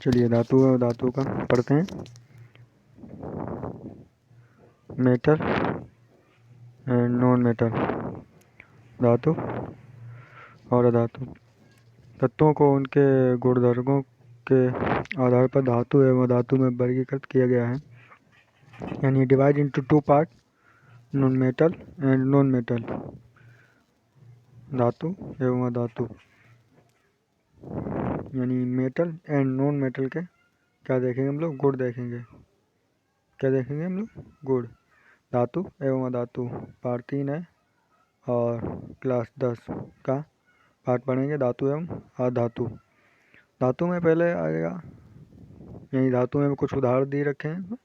चलिए धातु और धातु का पढ़ते हैं। मेटल एंड नॉन मेटल, धातु और अधातु। तत्वों को उनके गुणधर्मों के आधार पर धातु एवं अधातु में वर्गीकृत किया गया है, यानी divide into two part, non metal and non metal, धातु एवं अधातु। यानी मेटल एंड नॉन मेटल के क्या देखेंगे हम लोग, गुण देखेंगे। क्या देखेंगे हम लोग, गुण। धातु एवं अधातु पार्ट 3 है और क्लास 10 का पार्ट पढ़ेंगे धातु एवं अधातु। धातु में पहले आएगा, यानी धातु में कुछ उदाहरण दिए रखे हैं,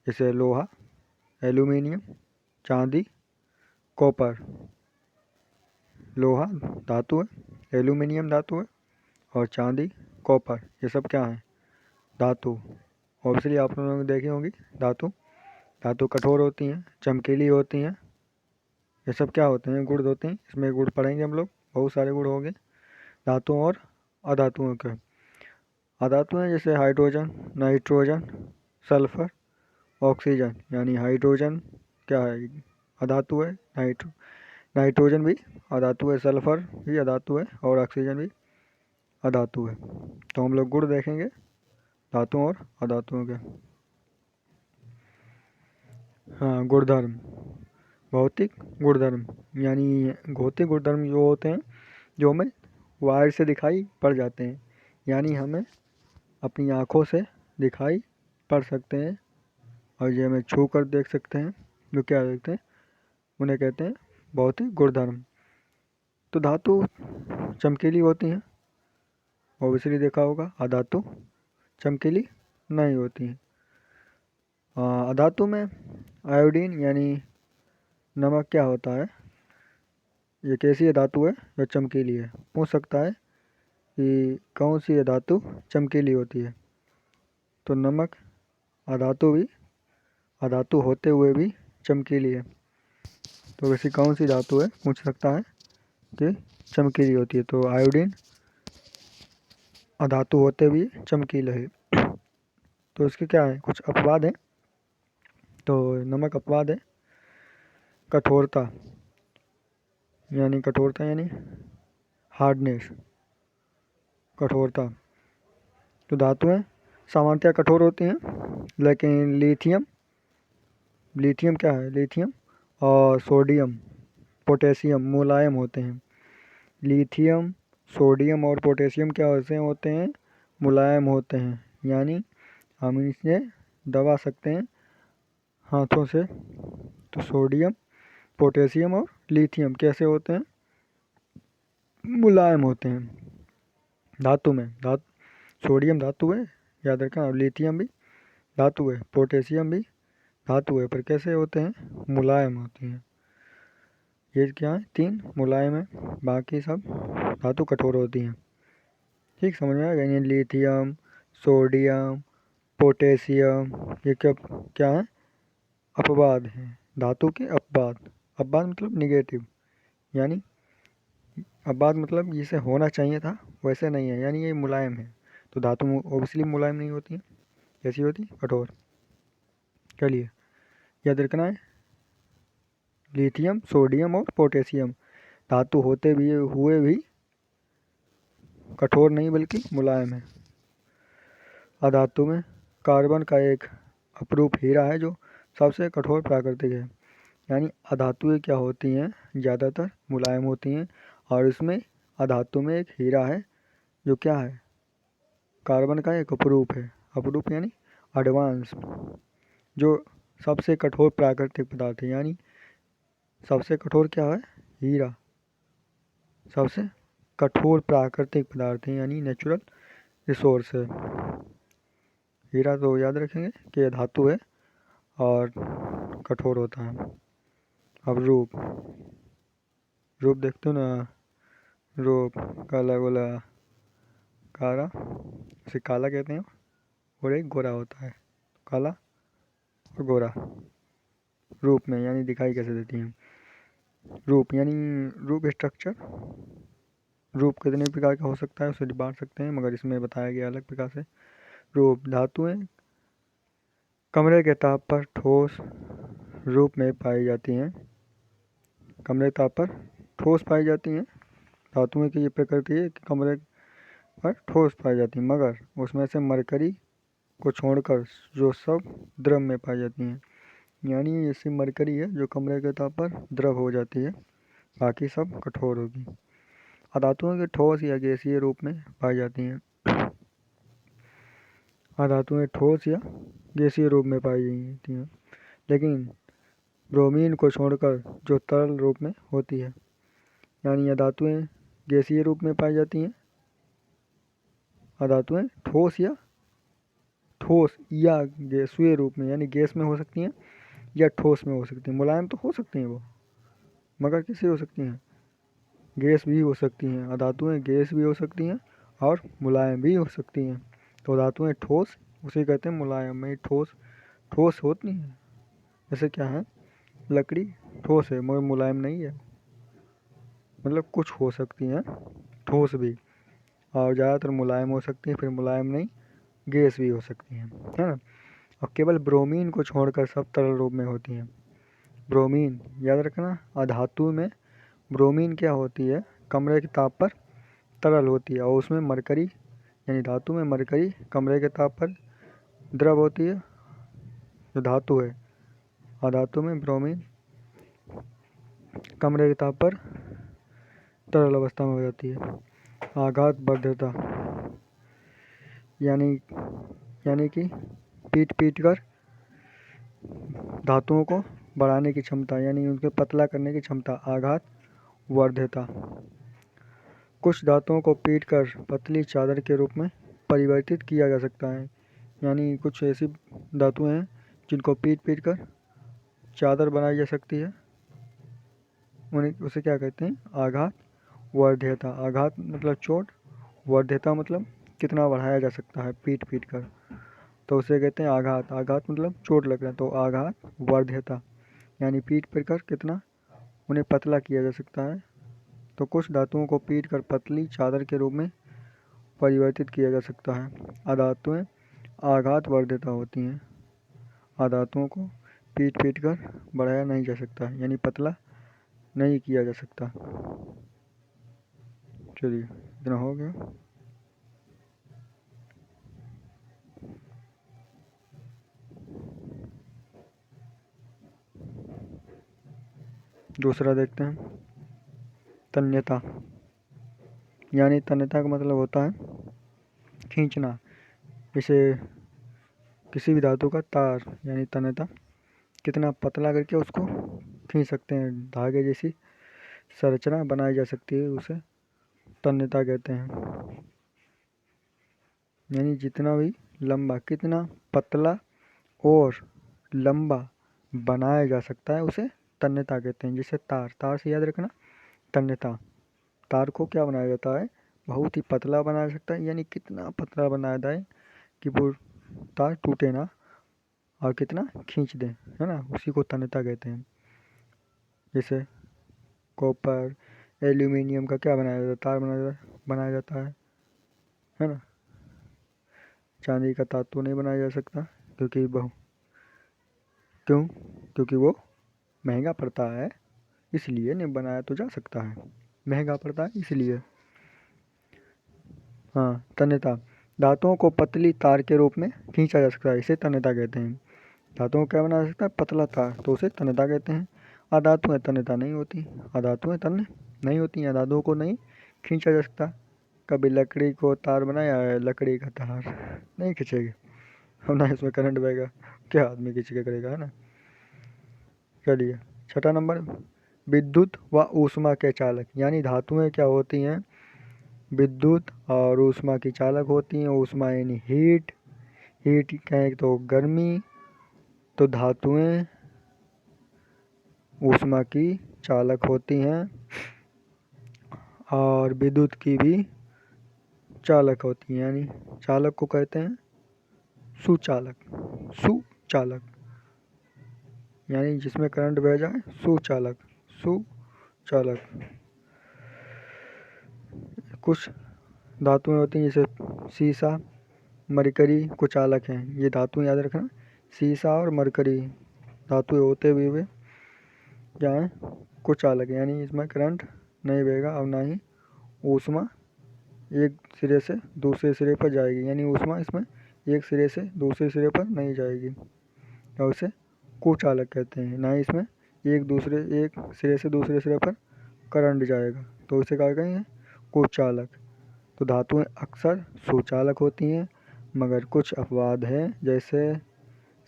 जैसे लोहा, एल्यूमिनियम, चांदी, कॉपर। लोहा धातु है, एल्यूमिनियम धातु है और चांदी, कॉपर, ये सब क्या है, धातु। ऑब्वियसली आप लोगों ने देखी होंगी धातु। धातु कठोर होती हैं, चमकीली होती हैं, ये सब क्या होते हैं, गुण होते हैं। इसमें गुण पढ़ेंगे हम लोग, बहुत सारे गुण होंगे धातुओं और अधातुओं के। अधातु हैं जैसे हाइड्रोजन, नाइट्रोजन, सल्फर, ऑक्सीजन। यानी हाइड्रोजन क्या है, अधातु है, नाइट्रोजन भी अधातु है, सल्फर भी अधातु है और ऑक्सीजन भी अधातु है। तो हम लोग गुण देखेंगे धातुओं और अधातुओं के। हाँ, गुणधर्म, भौतिक गुणधर्म, यानी भौतिक गुणधर्म जो होते हैं जो हमें वायर से दिखाई पड़ जाते हैं, यानी हमें अपनी आँखों से दिखाई पड़ सकते हैं और ये हमें छू कर देख सकते हैं, जो क्या देखते हैं उन्हें कहते हैं भौतिक गुणधर्म। तो धातु चमकीली होती हैं, ऑब्वियसली देखा होगा। अधातु चमकीली नहीं होती हैं। अधातु में आयोडीन यानी नमक क्या होता है, ये कैसी धातु है जो चमकीली है। पूछ सकता है कि कौन सी धातु चमकीली होती है, तो नमक अधातु होते हुए भी चमकीली है। तो वैसी कौन सी धातु है, पूछ सकता है कि चमकीली होती है। तो आयोडीन अधातु होते भी चमकीला है। तो इसके क्या है, कुछ अपवाद हैं। तो नमक अपवाद है। कठोरता यानी हार्डनेस, कठोरता। तो धातुएं सामान्यतः कठोर होती हैं, लेकिन लिथियम क्या है, लिथियम और सोडियम, पोटेशियम मुलायम होते हैं। लिथियम, सोडियम और पोटेशियम क्या होते हैं, मुलायम होते हैं। यानी हम इसे दबा सकते हैं हाथों से। तो सोडियम, पोटेशियम और लिथियम कैसे होते हैं, मुलायम होते हैं। धातु में सोडियम धातु है, याद रखना। और लिथियम भी धातु है, पोटेशियम भी धातु है, पर कैसे होते हैं, मुलायम होती हैं। ये क्या है, 3 मुलायम है, बाकी सब धातु कठोर होती हैं। ठीक समझ में आ गया। लिथियम, सोडियम, पोटेशियम, ये क्या है, अपवाद हैं, धातु के अपवाद। अपवाद मतलब निगेटिव, यानी अपवाद मतलब जिसे होना चाहिए था वैसे नहीं है, यानी ये मुलायम है। तो धातु ओब्वियसली मुलायम नहीं होती है, कैसी होती, कठोर। चलिए याद रखना है, लिथियम, सोडियम और पोटेशियम धातु होते भी हुए भी कठोर नहीं बल्कि मुलायम है। अधातु में कार्बन का एक अपरूप हीरा है जो सबसे कठोर प्राकृतिक है। यानी अधातुएं क्या होती हैं, ज़्यादातर मुलायम होती हैं, और इसमें अधातु में एक हीरा है जो क्या है, कार्बन का एक अपरूप है। अपरूप यानी एडवांस, जो सबसे कठोर प्राकृतिक पदार्थ है। यानी सबसे कठोर क्या है, हीरा सबसे कठोर प्राकृतिक पदार्थ है, यानी नेचुरल रिसोर्स है। हीरा तो याद रखेंगे कि यह धातु है और कठोर होता है। अब रूप देखते हो ना, रूप काला गोला काला, उसे काला कहते हैं, और एक गोरा होता है, काला और गोरा। रूप में यानी दिखाई कैसे देती हैं, रूप यानी रूप स्ट्रक्चर, रूप कितने प्रकार का हो सकता है उसे बांट सकते हैं, मगर इसमें बताया गया अलग प्रकार से। रूप, धातुएं कमरे के ताप पर ठोस रूप में पाई जाती हैं। कमरे के ताप पर ठोस पाई जाती हैं। धातुएं की ये प्रकृति है कि कमरे पर ठोस पाई जाती हैं, मगर उसमें से मरकरी को छोड़कर जो सब द्रव में पाई जाती हैं। यानी ऐसी मरकरी है जो कमरे के ताप पर द्रव हो जाती है, बाकी सब कठोर होगी। अधातुएं के ठोस या गैसीय रूप में पाई जाती हैं। अधातुएं ठोस या गैसीय रूप में पाई जाती हैं, लेकिन ब्रोमीन को छोड़कर जो तरल रूप में होती है। यानी अधातुएं गैसीय रूप में पाई जाती हैं। अधातुएं ठोस या गैसीय रूप में, यानी गैस में हो सकती हैं या ठोस में हो सकती हैं। मुलायम तो हो सकती हैं वो, मगर कैसे हो सकती हैं? गैस भी हो सकती हैं। अधातुएं गैस भी हो सकती हैं और मुलायम भी हो सकती हैं। तो धातुएं ठोस उसे कहते हैं मुलायम। में ठोस होती हैं। जैसे क्या है, लकड़ी ठोस है मगर मुलायम नहीं है। मतलब कुछ हो सकती हैं ठोस भी, और ज़्यादातर मुलायम हो सकती हैं, फिर मुलायम नहीं गैस भी हो सकती हैं, है ना। और केवल ब्रोमीन को छोड़कर सब तरल रूप में होती हैं। ब्रोमीन याद रखना, अधातु में ब्रोमीन क्या होती है, कमरे के ताप पर तरल होती है, और उसमें मरकरी, यानी धातु में मरकरी कमरे के ताप पर द्रव होती है, जो धातु है। अधातु में ब्रोमीन कमरे के ताप पर तरल अवस्था में हो जाती है। आघात वर्ध्यता यानी कि पीट कर धातुओं को बढ़ाने की क्षमता, यानी उनके पतला करने की क्षमता। आघात वर्ध्यता। कुछ धातुओं को पीट कर पतली चादर के रूप में परिवर्तित किया जा सकता है। यानी कुछ ऐसी धातुएं हैं जिनको पीट कर चादर बनाई जा सकती है, उसे क्या कहते हैं, आघात वर्ध्यता। आघात मतलब चोट, वर्ध्यता मतलब कितना बढ़ाया जा सकता है पीट कर, तो उसे कहते हैं आघात। आघात मतलब चोट लग रहा है, तो आघात वर्ध्यता, यानी पीट कर कितना उन्हें पतला किया जा सकता है। तो कुछ धातुओं को पीट कर पतली चादर के रूप में परिवर्तित किया जा सकता है। अधातुएं आघात वर्ध्यता होती हैं। अधातुओं को पीट कर बढ़ाया नहीं जा सकता, यानी पतला नहीं किया जा सकता। चलिए इतना हो गया। दूसरा देखते हैं, तन्यता। यानी तन्यता का मतलब होता है खींचना। इसे किसी भी धातु का तार, यानी तन्यता कितना पतला करके उसको खींच सकते हैं, धागे जैसी संरचना बनाई जा सकती है, उसे तन्यता कहते हैं। यानी जितना भी लंबा, कितना पतला और लंबा बनाया जा सकता है उसे तन्यता कहते हैं। जैसे तार से याद रखना, तन्यता। तार को क्या बनाया जाता है, बहुत ही पतला बनाया जा सकता है, यानी कितना पतला बनाया जाए कि वो तार टूटे ना और कितना खींच दे, है ना, उसी को तन्यता कहते हैं। जैसे कॉपर एल्यूमिनियम का क्या बनाया जाता है, तार बनाया जाता है ना। चांदी का तार तो नहीं बनाया जा सकता, क्योंकि वो महंगा पड़ता है, इसलिए नहीं बनाया तो जा सकता है, महंगा पड़ता है इसलिए। हाँ, तन्यता। धातुओं को पतली तार के रूप में खींचा जा सकता है, इसे तन्यता कहते हैं। धातुओं को क्या बना सकता है, पतला तार, तो उसे तन्यता कहते हैं। अधातुएं तन्यता नहीं होती, अधातुएं तन्य नहीं होती, अधातुओं को नहीं खींचा जा सकता। कभी लकड़ी को तार बनाया है, लकड़ी का तार नहीं खींचेगी, और ना इसमें करंट बहेगा, क्या आदमी खींच के करेगा, है ना। चलिए छठा नंबर, विद्युत व ऊष्मा के चालक। यानी धातुएं क्या होती हैं, विद्युत और ऊष्मा की चालक होती हैं। ऊष्मा यानी हीट कहें तो गर्मी, तो धातुएं ऊष्मा की चालक होती हैं और विद्युत की भी चालक होती हैं। यानी चालक को कहते हैं सुचालक, यानी जिसमें करंट बह जाए, सुचालक। कुछ धातुएं होती हैं जैसे सीसा, मरकरी, कुचालक हैं। ये धातुएं याद रखना, सीसा और मरकरी धातुएं होते हुए वे क्या हैं, कुचालक, यानी इसमें करंट नहीं बहेगा और ना ही ऊष्मा एक सिरे से दूसरे सिरे पर जाएगी, यानी ऊष्मा इसमें एक सिरे से दूसरे सिरे पर नहीं जाएगी और उसे कुचालक कहते हैं। ना ही इसमें एक सिरे से दूसरे सिरे पर करंट जाएगा, तो उसे क्या कहेंगे, कुचालक। तो धातुएं अक्सर सुचालक होती हैं, मगर कुछ अपवाद हैं जैसे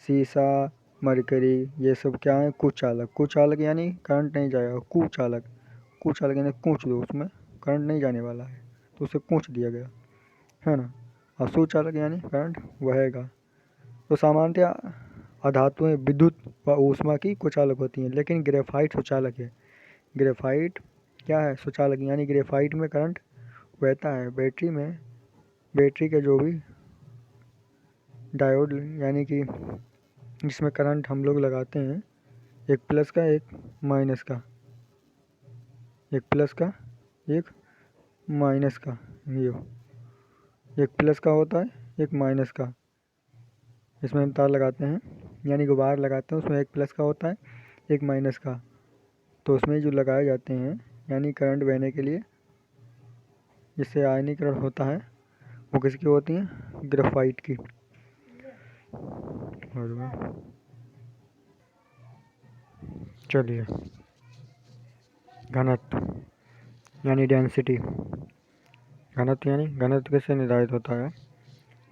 सीसा, मरकरी, ये सब क्या है, कुचालक। कुचालक यानी करंट नहीं जाएगा, कुचालक। कुचालक यानी कूच दो, उसमें करंट नहीं जाने वाला है तो उसे कूच दिया गया, है ना। और सुचालक यानी करंट बहेगा। तो सामान्यतः अधातुएं विद्युत व ऊष्मा की कुचालक होती हैं, लेकिन ग्रेफाइट सुचालक है। ग्रेफाइट क्या है, सुचालक, यानी ग्रेफाइट में करंट बहता है। बैटरी के जो भी डायोड, यानी कि जिसमें करंट हम लोग लगाते हैं, एक प्लस का एक माइनस का, एक प्लस का एक माइनस का, ये एक प्लस का होता है एक माइनस का, इसमें हम तार लगाते हैं यानी गुब्बार लगाते हैं, उसमें एक प्लस का होता है एक माइनस का। तो उसमें जो लगाए जाते हैं यानी करंट बहने के लिए, जिससे आयनीकरण होता है, वो किसकी होती हैं, ग्रेफाइट की। चलिए, घनत्व यानी डेंसिटी। घनत्व यानी घनत्व कैसे निर्धारित होता है,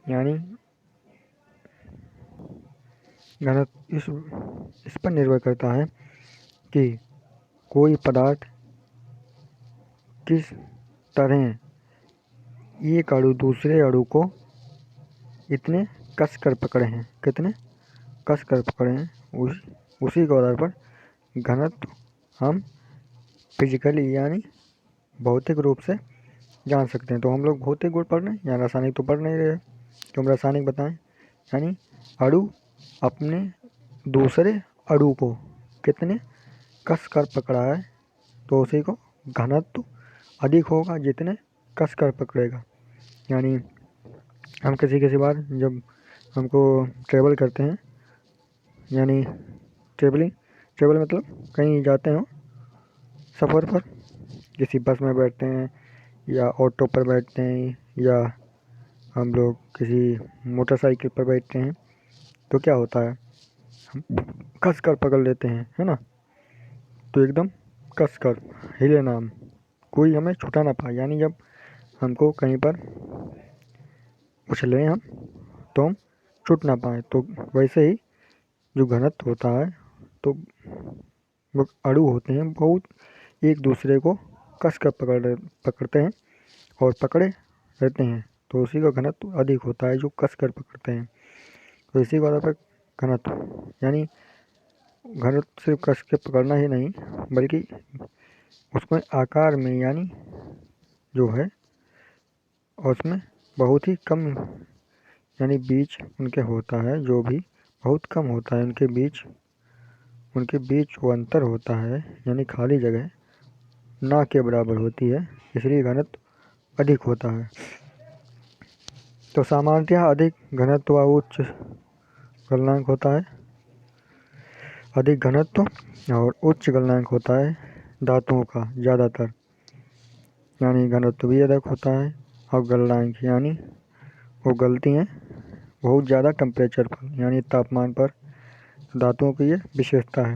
यानी घनत्व इस पर निर्भर करता है कि कोई पदार्थ किस तरह एक अणु दूसरे अणु को इतने कस कर पकड़े हैं, कितने कस कर पकड़े हैं, उसी के आधार पर घनत्व हम फिजिकली यानी भौतिक रूप से जान सकते हैं। तो हम लोग भौतिक गुण पढ़ रहे हैं या रासायनिक तो पढ़ नहीं रहे, तो हम रासायनिक बताएं। यानी अणु अपने दूसरे अणु को कितने कस कर पकड़ा है, तो उसी को घनत्व अधिक होगा जितने कस कर पकड़ेगा। यानी हम किसी बार जब हमको ट्रेवल करते हैं, यानी ट्रेवल मतलब कहीं जाते हो सफ़र पर, किसी बस में बैठते हैं या ऑटो पर बैठते हैं या हम लोग किसी मोटरसाइकिल पर बैठते हैं, तो क्या होता है, हम कस कर पकड़ लेते हैं, है ना। तो एकदम कस कर, हिले ना, कोई हमें छूटा ना पाए। यानी जब हमको कहीं पर उछले हम, तो हम छूट ना पाए। तो वैसे ही जो घनत्व होता है, तो वो अणु होते हैं बहुत एक दूसरे को कस कर पकड़ते हैं और पकड़े रहते हैं, तो उसी का घनत्व अधिक होता है जो कस कर पकड़ते हैं। तो इसी को आधार पर घनत्व, यानी घनत्व सिर्फ कस के पकड़ना ही नहीं, बल्कि उसमें आकार में यानी जो है, और उसमें बहुत ही कम यानी बीच उनके होता है, जो भी बहुत कम होता है उनके बीच वो अंतर होता है, यानी खाली जगह ना के बराबर होती है, इसलिए घनत्व अधिक होता है। तो सामान्यतः अधिक घनत्व व उच्च गलनांक होता है, अधिक घनत्व और उच्च गलनांक होता है धातुओं का ज़्यादातर, यानी घनत्व भी अधिक होता है और गलनांक यानी वो गलती हैं बहुत ज़्यादा टेम्परेचर पर, यानी तापमान पर। धातुओं की ये विशेषता है।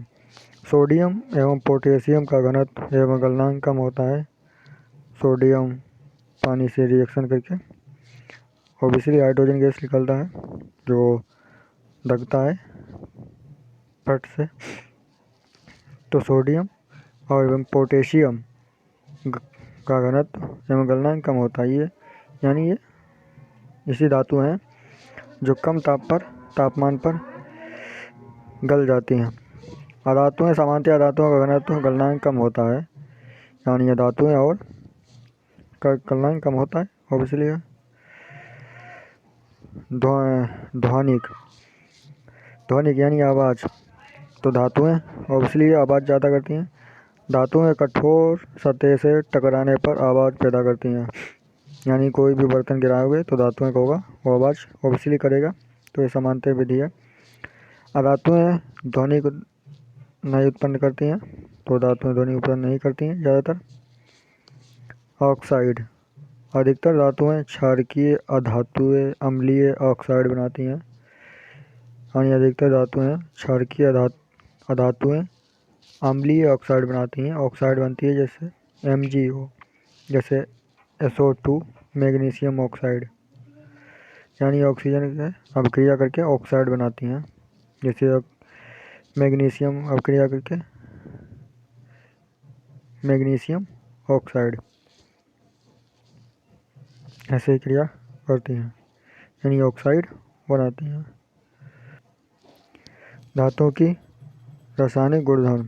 सोडियम एवं पोटेशियम का घनत्व एवं गलनांक कम होता है। सोडियम पानी से रिएक्शन करके ऑब्वियसली हाइड्रोजन गैस निकलता है जो दगता है फट से। तो सोडियम और एवं पोटेशियम का घनत्व एवं गलनांक कम होता है। ये यानी ये ऐसी धातु हैं जो कम तापमान पर गल जाती हैं। अधातुएं सामान्यतः धातुओं का घनत्व गलनांक कम होता है, यानी ये धातुएं और का गलनांक कम होता है। ऑब्वियसली ध्वनिक यानी आवाज़, तो धातुएं ऑब्वियसली आवाज़ ज़्यादा करती हैं। धातुएं कठोर सतह से टकराने पर आवाज़ पैदा करती हैं। यानी कोई भी बर्तन गिराओगे तो धातुएं का होगा, वो आवाज़ ऑब्वियसली करेगा। तो ये समानता विधि है। धातुएं ध्वनि को नहीं उत्पन्न करती हैं, तो धातुएं ध्वनि उत्पन्न नहीं करती हैं ज़्यादातर। ऑक्साइड, अधिकतर धातुएं क्षारकीय, अधातुएं, अम्लीय ऑक्साइड बनाती हैं। यानी अधिकतर धातुएं क्षारकीय, अधातुएं, अम्लीय ऑक्साइड बनाती हैं। ऑक्साइड बनती है जैसे MgO, जैसे SO2, मैग्नीशियम ऑक्साइड, यानी ऑक्सीजन से अभिक्रिया करके ऑक्साइड बनाती हैं। जैसे मैग्नीशियम अभिक्रिया करके मैग्नीशियम ऑक्साइड, ऐसे ही क्रिया करती हैं, यानी ऑक्साइड बनाती हैं। धातुओं की रासायनिक गुणधर्म,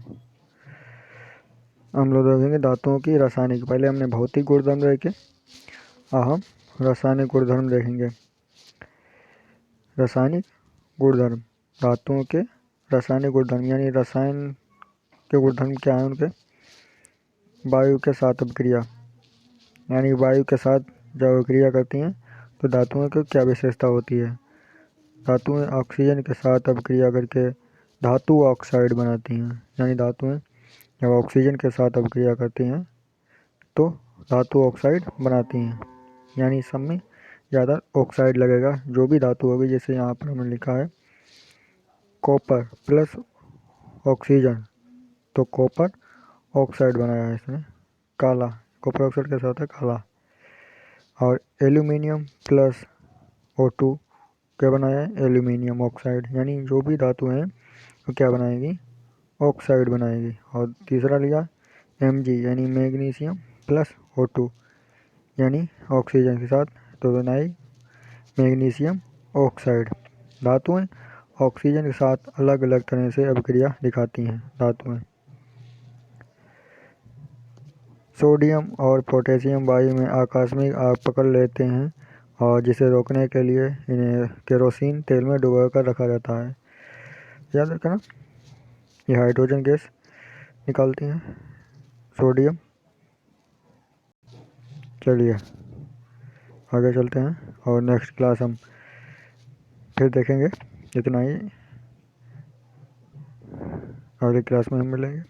हम लोग देखेंगे धातुओं की रासायनिक। पहले हमने भौतिक गुणधर्म देखे, अब हम रासायनिक गुणधर्म देखेंगे। रासायनिक गुणधर्म, धातुओं के रासायनिक गुणधर्म, यानी रसायन के गुणधर्म क्या है उनके। वायु के साथ अभिक्रिया, यानी वायु के साथ जब अभिक्रिया करती हैं तो धातुओं की क्या विशेषता होती है। धातुएं ऑक्सीजन के साथ अभिक्रिया करके धातु ऑक्साइड बनाती हैं। यानी धातुएं जब ऑक्सीजन के साथ अभिक्रिया करती हैं तो धातु ऑक्साइड बनाती हैं। यानी सब में ज़्यादा ऑक्साइड लगेगा जो भी धातु होगी। जैसे यहाँ पर हमने लिखा है कॉपर प्लस ऑक्सीजन, तो कॉपर ऑक्साइड बनाया है इसने, काला, कॉपर ऑक्साइड कैसा होता है, काला। और एल्यूमिनियम प्लस O2 क्या बनाया है, एल्यूमिनियम ऑक्साइड। यानी जो भी धातु हैं वो क्या बनाएगी, ऑक्साइड बनाएगी। और तीसरा लिया Mg, यानी मैग्नीशियम प्लस O2, यानी ऑक्सीजन के साथ तो बनाई मैग्नीशियम ऑक्साइड। धातुएं ऑक्सीजन के साथ अलग अलग तरह से अभिक्रिया दिखाती हैं धातुएं। सोडियम और पोटेशियम वायु में आकस्मिक आग पकड़ लेते हैं और जिसे रोकने के लिए इन्हें केरोसिन तेल में डुबो कर रखा जाता है। याद रखना, ये हाइड्रोजन गैस निकालती हैं सोडियम। चलिए आगे चलते हैं और नेक्स्ट क्लास हम फिर देखेंगे। इतना ही, अगली क्लास में हम मिलेंगे।